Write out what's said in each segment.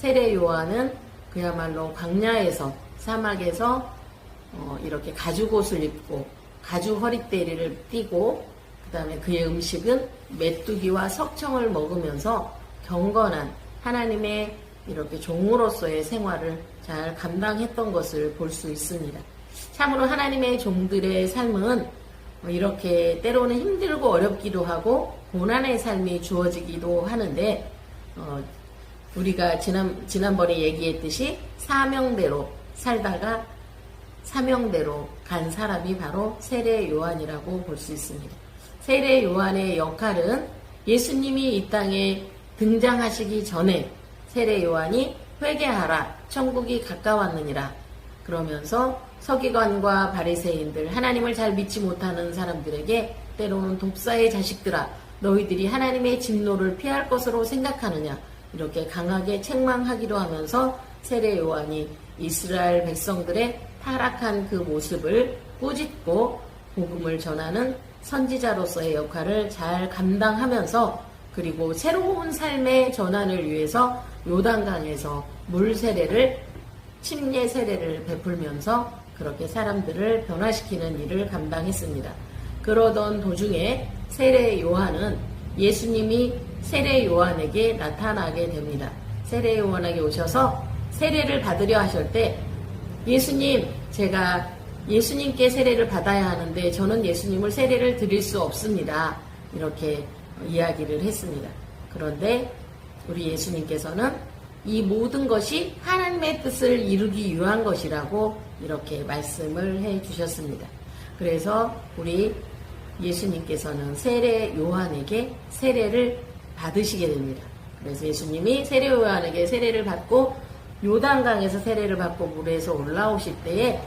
세례 요한은 그야말로 광야에서, 사막에서 이렇게 가죽옷을 입고 가죽 허리띠를 띠고, 그 다음에 그의 음식은 메뚜기와 석청을 먹으면서 경건한 하나님의 이렇게 종으로서의 생활을 잘 감당했던 것을 볼 수 있습니다. 참으로 하나님의 종들의 삶은 이렇게 때로는 힘들고 어렵기도 하고 고난의 삶이 주어지기도 하는데, 우리가 지난번에 얘기했듯이 사명대로 살다가 사명대로 간 사람이 바로 세례 요한이라고 볼 수 있습니다. 세례 요한의 역할은 예수님이 이 땅에 등장하시기 전에 세례 요한이 회개하라, 천국이 가까웠느니라 그러면서 서기관과 바리새인들, 하나님을 잘 믿지 못하는 사람들에게 때로는 독사의 자식들아, 너희들이 하나님의 진노를 피할 것으로 생각하느냐, 이렇게 강하게 책망하기도 하면서 세례 요한이 이스라엘 백성들의 타락한 그 모습을 꾸짖고 복음을 전하는 선지자로서의 역할을 잘 감당하면서, 그리고 새로운 삶의 전환을 위해서 요단강에서 물 세례를, 침례 세례를 베풀면서 그렇게 사람들을 변화시키는 일을 감당했습니다. 그러던 도중에 세례 요한은 예수님이 세례 요한에게 나타나게 됩니다. 세례 요한에게 오셔서 세례를 받으려 하실 때, 예수님, 제가 예수님께 세례를 받아야 하는데 저는 예수님을 세례를 드릴 수 없습니다. 이렇게 이야기를 했습니다. 그런데 우리 예수님께서는 이 모든 것이 하나님의 뜻을 이루기 위한 것이라고 이렇게 말씀을 해 주셨습니다. 그래서 우리 예수님께서는 세례 요한에게 세례를 받으시게 됩니다. 그래서 예수님이 세례 요한에게 세례를 받고 요단강에서 세례를 받고 물에서 올라오실 때에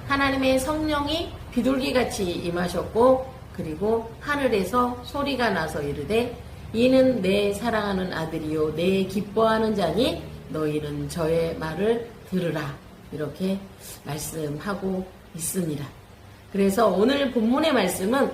하나님의 성령이 비둘기같이 임하셨고, 그리고 하늘에서 소리가 나서 이르되 이는 내 사랑하는 아들이요 내 기뻐하는 자니 너희는 저의 말을 들으라, 이렇게 말씀하고 있습니다. 그래서 오늘 본문의 말씀은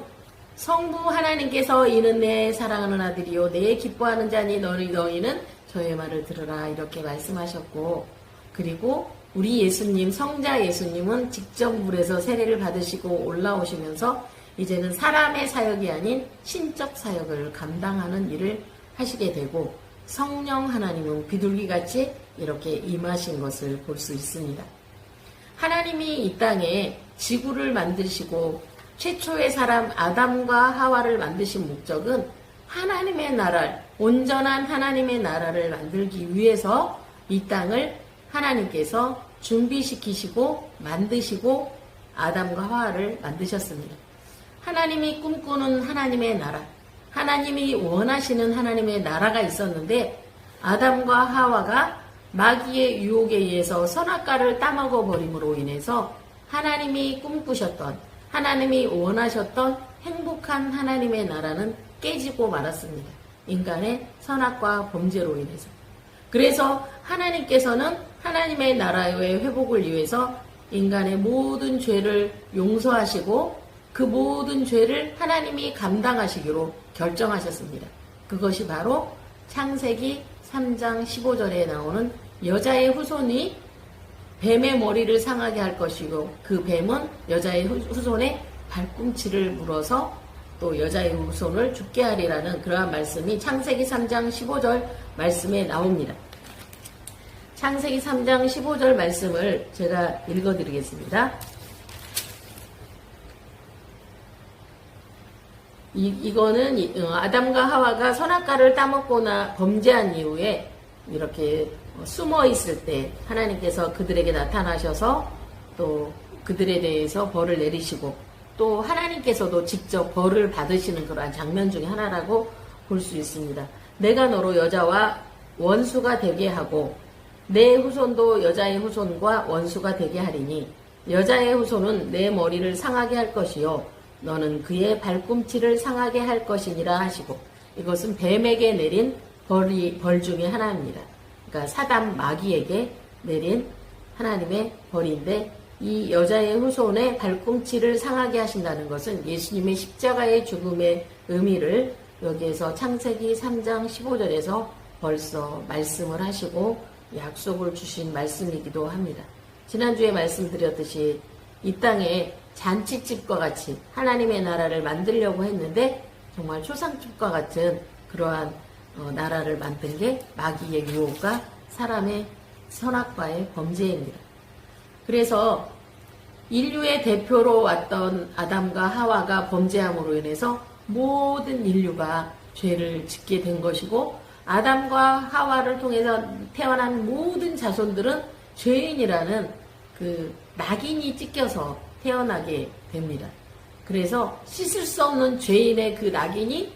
성부 하나님께서 이는 내 사랑하는 아들이요 내 기뻐하는 자니 너희는 저의 말을 들으라, 이렇게 말씀하셨고, 그리고 우리 예수님, 성자 예수님은 직접 물에서 세례를 받으시고 올라오시면서 이제는 사람의 사역이 아닌 신적 사역을 감당하는 일을 하시게 되고, 성령 하나님은 비둘기같이 이렇게 임하신 것을 볼 수 있습니다. 하나님이 이 땅에 지구를 만드시고 최초의 사람 아담과 하와를 만드신 목적은 하나님의 나라를, 온전한 하나님의 나라를 만들기 위해서 이 땅을 하나님께서 준비시키시고 만드시고 아담과 하와를 만드셨습니다. 하나님이 꿈꾸는 하나님의 나라, 하나님이 원하시는 하나님의 나라가 있었는데, 아담과 하와가 마귀의 유혹에 의해서 선악과를 따먹어 버림으로 인해서 하나님이 꿈꾸셨던, 하나님이 원하셨던 행복한 하나님의 나라는 깨지고 말았습니다. 인간의 선악과 범죄로 인해서. 그래서 하나님께서는 하나님의 나라의 회복을 위해서 인간의 모든 죄를 용서하시고 그 모든 죄를 하나님이 감당하시기로 결정하셨습니다. 그것이 바로 창세기 3장 15절에 나오는 여자의 후손이 뱀의 머리를 상하게 할 것이고, 그 뱀은 여자의 후손의 발꿈치를 물어서 또 여자의 후손을 죽게 하리라는 그러한 말씀이 창세기 3장 15절 말씀에 나옵니다. 창세기 3장 15절 말씀을 제가 읽어드리겠습니다. 이거는 아담과 하와가 선악과를 따먹거나 범죄한 이후에 이렇게 숨어 있을 때 하나님께서 그들에게 나타나셔서 또 그들에 대해서 벌을 내리시고, 또 하나님께서도 직접 벌을 받으시는 그러한 장면 중에 하나라고 볼 수 있습니다. 내가 너로 여자와 원수가 되게 하고 내 후손도 여자의 후손과 원수가 되게 하리니 여자의 후손은 내 머리를 상하게 할 것이요 너는 그의 발꿈치를 상하게 할 것이니라 하시고, 이것은 뱀에게 내린 벌 중에 하나입니다. 그러니까 사단 마귀에게 내린 하나님의 벌인데, 이 여자의 후손의 발꿈치를 상하게 하신다는 것은 예수님의 십자가의 죽음의 의미를 여기에서 창세기 3장 15절에서 벌써 말씀을 하시고 약속을 주신 말씀이기도 합니다. 지난주에 말씀드렸듯이 이 땅에 잔치집과 같이 하나님의 나라를 만들려고 했는데 정말 초상집과 같은 그러한 나라를 만든 게 마귀의 유혹과 사람의 선악과의 범죄입니다. 그래서 인류의 대표로 왔던 아담과 하와가 범죄함으로 인해서 모든 인류가 죄를 짓게 된 것이고, 아담과 하와를 통해서 태어난 모든 자손들은 죄인이라는 그 낙인이 찍혀서 태어나게 됩니다. 그래서 씻을 수 없는 죄인의 그 낙인이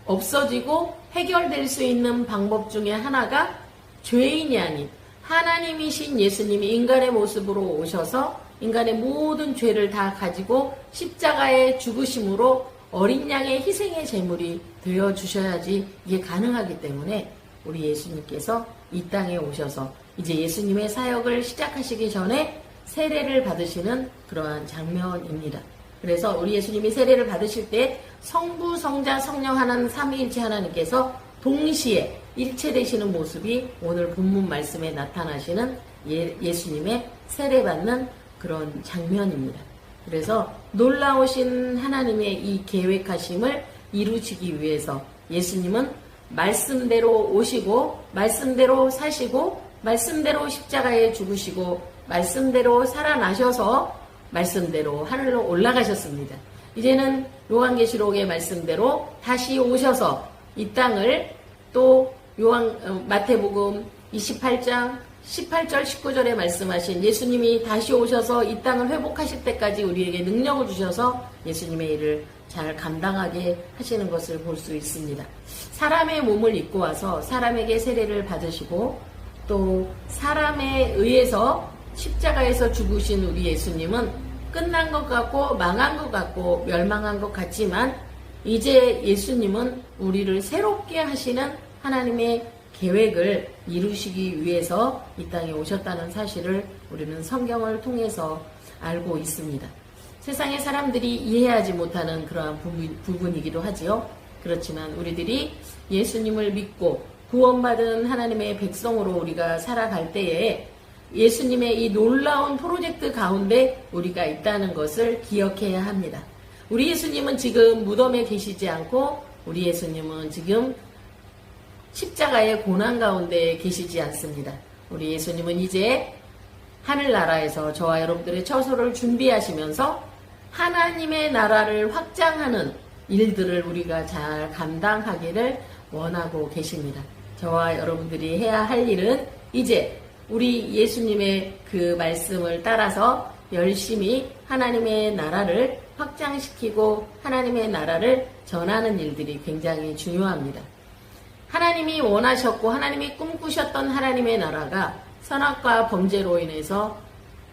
없어지고 해결될 수 있는 방법 중에 하나가 죄인이 아닌 하나님이신 예수님이 인간의 모습으로 오셔서 인간의 모든 죄를 다 가지고 십자가에 죽으심으로 어린 양의 희생의 제물이 되어 주셔야지 이게 가능하기 때문에 우리 예수님께서 이 땅에 오셔서 이제 예수님의 사역을 시작하시기 전에 세례를 받으시는 그러한 장면입니다. 그래서 우리 예수님이 세례를 받으실 때 성부, 성자, 성령 하나는 삼위일체 하나님께서 동시에 일체되시는 모습이 오늘 본문 말씀에 나타나시는 예수님의 세례받는 그런 장면입니다. 그래서 놀라우신 하나님의 이 계획하심을 이루시기 위해서 예수님은 말씀대로 오시고 말씀대로 사시고 말씀대로 십자가에 죽으시고 말씀대로 살아나셔서 말씀대로 하늘로 올라가셨습니다. 이제는 요한계시록의 말씀대로 다시 오셔서 이 땅을 또 마태복음 28장 18절 19절에 말씀하신 예수님이 다시 오셔서 이 땅을 회복하실 때까지 우리에게 능력을 주셔서 예수님의 일을 잘 감당하게 하시는 것을 볼 수 있습니다. 사람의 몸을 입고 와서 사람에게 세례를 받으시고 또 사람에 의해서 십자가에서 죽으신 우리 예수님은 끝난 것 같고 망한 것 같고 멸망한 것 같지만 이제 예수님은 우리를 새롭게 하시는 하나님의 계획을 이루시기 위해서 이 땅에 오셨다는 사실을 우리는 성경을 통해서 알고 있습니다. 세상의 사람들이 이해하지 못하는 그러한 부분이기도 하지요. 그렇지만 우리들이 예수님을 믿고 구원받은 하나님의 백성으로 우리가 살아갈 때에 예수님의 이 놀라운 프로젝트 가운데 우리가 있다는 것을 기억해야 합니다. 우리 예수님은 지금 무덤에 계시지 않고 우리 예수님은 지금 십자가의 고난 가운데 계시지 않습니다. 우리 예수님은 이제 하늘나라에서 저와 여러분들의 처소를 준비하시면서 하나님의 나라를 확장하는 일들을 우리가 잘 감당하기를 원하고 계십니다. 저와 여러분들이 해야 할 일은 이제 우리 예수님의 그 말씀을 따라서 열심히 하나님의 나라를 확장시키고 하나님의 나라를 전하는 일들이 굉장히 중요합니다. 하나님이 원하셨고 하나님이 꿈꾸셨던 하나님의 나라가 선악과 범죄로 인해서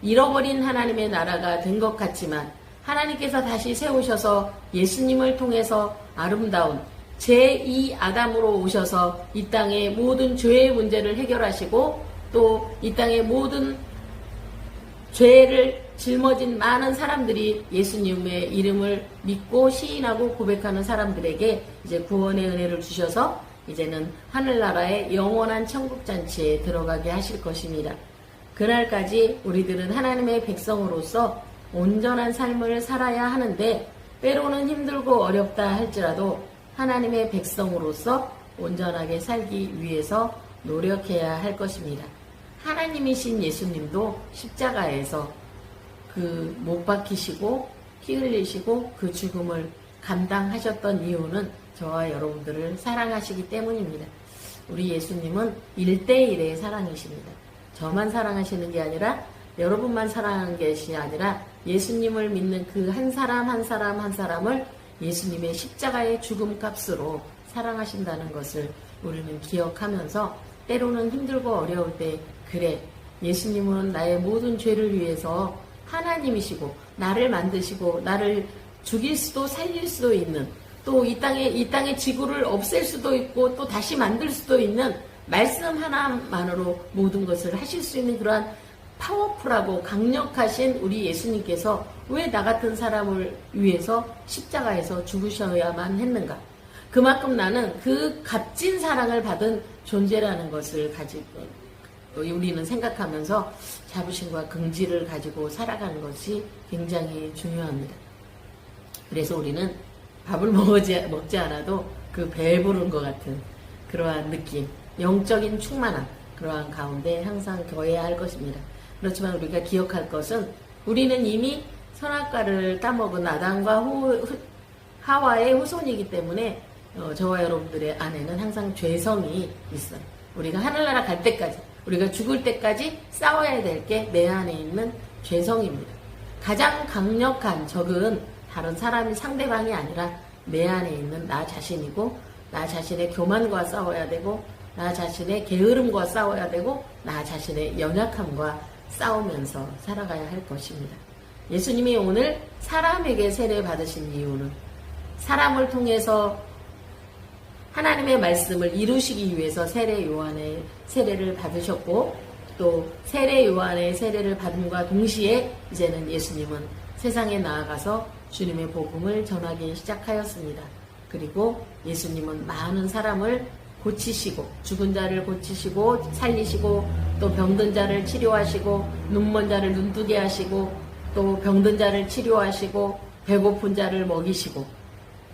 잃어버린 하나님의 나라가 된 것 같지만 하나님께서 다시 세우셔서 예수님을 통해서 아름다운 제2 아담으로 오셔서 이 땅의 모든 죄의 문제를 해결하시고 또 이 땅의 모든 죄를 짊어진 많은 사람들이 예수님의 이름을 믿고 시인하고 고백하는 사람들에게 이제 구원의 은혜를 주셔서 이제는 하늘나라의 영원한 천국잔치에 들어가게 하실 것입니다. 그날까지 우리들은 하나님의 백성으로서 온전한 삶을 살아야 하는데 때로는 힘들고 어렵다 할지라도 하나님의 백성으로서 온전하게 살기 위해서 노력해야 할 것입니다. 하나님이신 예수님도 십자가에서 그 못 박히시고 피 흘리시고 그 죽음을 감당하셨던 이유는 저와 여러분들을 사랑하시기 때문입니다. 우리 예수님은 1대1의 사랑이십니다. 저만 사랑하시는 게 아니라 여러분만 사랑하는 것이 아니라 예수님을 믿는 그 한 사람 한 사람 한 사람을 예수님의 십자가의 죽음 값으로 사랑하신다는 것을 우리는 기억하면서 때로는 힘들고 어려울 때 그래 예수님은 나의 모든 죄를 위해서 하나님이시고 나를 만드시고 나를 죽일 수도 살릴 수도 있는 또 이 땅의 지구를 없앨 수도 있고 또 다시 만들 수도 있는 말씀 하나만으로 모든 것을 하실 수 있는 그러한 파워풀하고 강력하신 우리 예수님께서 왜 나 같은 사람을 위해서 십자가에서 죽으셔야만 했는가? 그만큼 나는 그 값진 사랑을 받은 존재라는 것을 가지고 우리는 생각하면서 자부심과 긍지를 가지고 살아가는 것이 굉장히 중요합니다. 그래서 우리는 밥을 먹지 않아도 그 배부른 것 같은 그러한 느낌, 영적인 충만함, 그러한 가운데 항상 거해야 할 것입니다. 그렇지만 우리가 기억할 것은 우리는 이미 선악과를 따먹은 아담과 하와의 후손이기 때문에 저와 여러분들의 안에는 항상 죄성이 있어요. 우리가 하늘나라 갈 때까지, 우리가 죽을 때까지 싸워야 될 게 내 안에 있는 죄성입니다. 가장 강력한 적은 다른 사람이 상대방이 아니라 내 안에 있는 나 자신이고, 나 자신의 교만과 싸워야 되고, 나 자신의 게으름과 싸워야 되고, 나 자신의 연약함과 싸우면서 살아가야 할 것입니다. 예수님이 오늘 사람에게 세례 받으신 이유는 사람을 통해서 하나님의 말씀을 이루시기 위해서 세례 요한의 세례를 받으셨고, 또 세례 요한의 세례를 받음과 동시에 이제는 예수님은 세상에 나아가서 주님의 복음을 전하기 시작하였습니다. 그리고 예수님은 많은 사람을 고치시고, 죽은 자를 고치시고 살리시고, 또 병든 자를 치료하시고, 눈먼 자를 눈뜨게 하시고, 또 병든 자를 치료하시고, 배고픈 자를 먹이시고,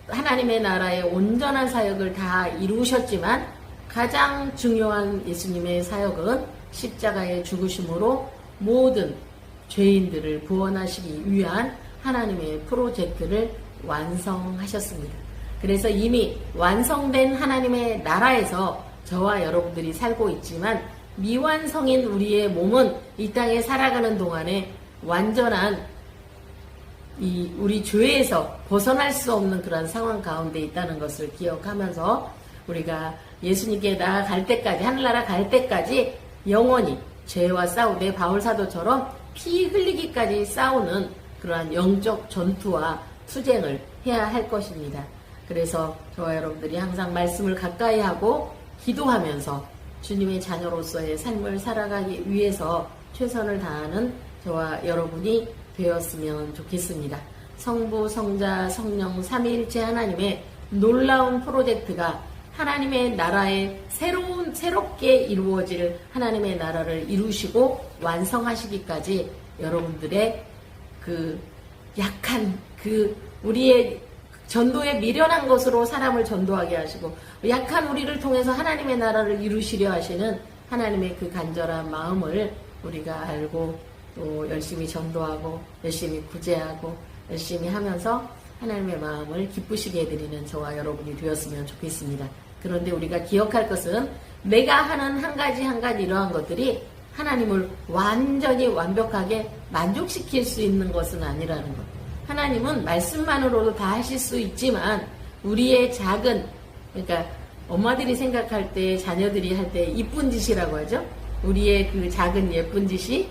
하나님의 나라의 온전한 사역을 다 이루셨지만 가장 중요한 예수님의 사역은 십자가의 죽으심으로 모든 죄인들을 구원하시기 위한 하나님의 프로젝트를 완성하셨습니다. 그래서 이미 완성된 하나님의 나라에서 저와 여러분들이 살고 있지만 미완성인 우리의 몸은 이 땅에 살아가는 동안에 완전한 우리 죄에서 벗어날 수 없는 그런 상황 가운데 있다는 것을 기억하면서 우리가 예수님께 나아갈 때까지, 하늘나라 갈 때까지 영원히 죄와 싸우되 바울사도처럼 피 흘리기까지 싸우는 그러한 영적 전투와 투쟁을 해야 할 것입니다. 그래서 저와 여러분들이 항상 말씀을 가까이 하고 기도하면서 주님의 자녀로서의 삶을 살아가기 위해서 최선을 다하는 저와 여러분이 되었으면 좋겠습니다. 성부, 성자, 성령, 삼위일체 하나님의 놀라운 프로젝트가 하나님의 나라에 새롭게 이루어질 하나님의 나라를 이루시고 완성하시기까지 여러분들의 그 약한 우리의 전도에 미련한 것으로 사람을 전도하게 하시고 약한 우리를 통해서 하나님의 나라를 이루시려 하시는 하나님의 그 간절한 마음을 우리가 알고 또 열심히 전도하고 열심히 구제하고 열심히 하면서 하나님의 마음을 기쁘시게 해드리는 저와 여러분이 되었으면 좋겠습니다. 그런데 우리가 기억할 것은 내가 하는 한 가지 이러한 것들이 하나님을 완전히 완벽하게 만족시킬 수 있는 것은 아니라는 것. 하나님은 말씀만으로도 다 하실 수 있지만 우리의 작은, 그러니까 엄마들이 생각할 때 자녀들이 할 때 이쁜 짓이라고 하죠. 우리의 그 작은 예쁜 짓이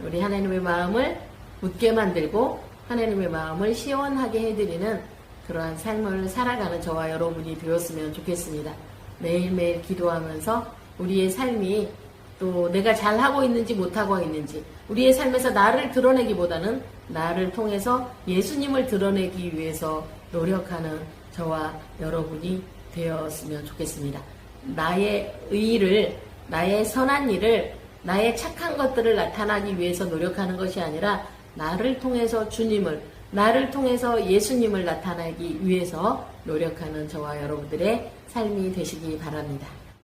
우리 하나님의 마음을 웃게 만들고 하나님의 마음을 시원하게 해드리는 그러한 삶을 살아가는 저와 여러분이 되었으면 좋겠습니다. 매일매일 기도하면서 우리의 삶이 또 내가 잘하고 있는지 못하고 있는지 우리의 삶에서 나를 드러내기보다는 나를 통해서 예수님을 드러내기 위해서 노력하는 저와 여러분이 되었으면 좋겠습니다. 나의 의의를, 나의 선한 일을, 나의 착한 것들을 나타나기 위해서 노력하는 것이 아니라 나를 통해서 주님을, 나를 통해서 예수님을 나타내기 위해서 노력하는 저와 여러분들의 삶이 되시기 바랍니다.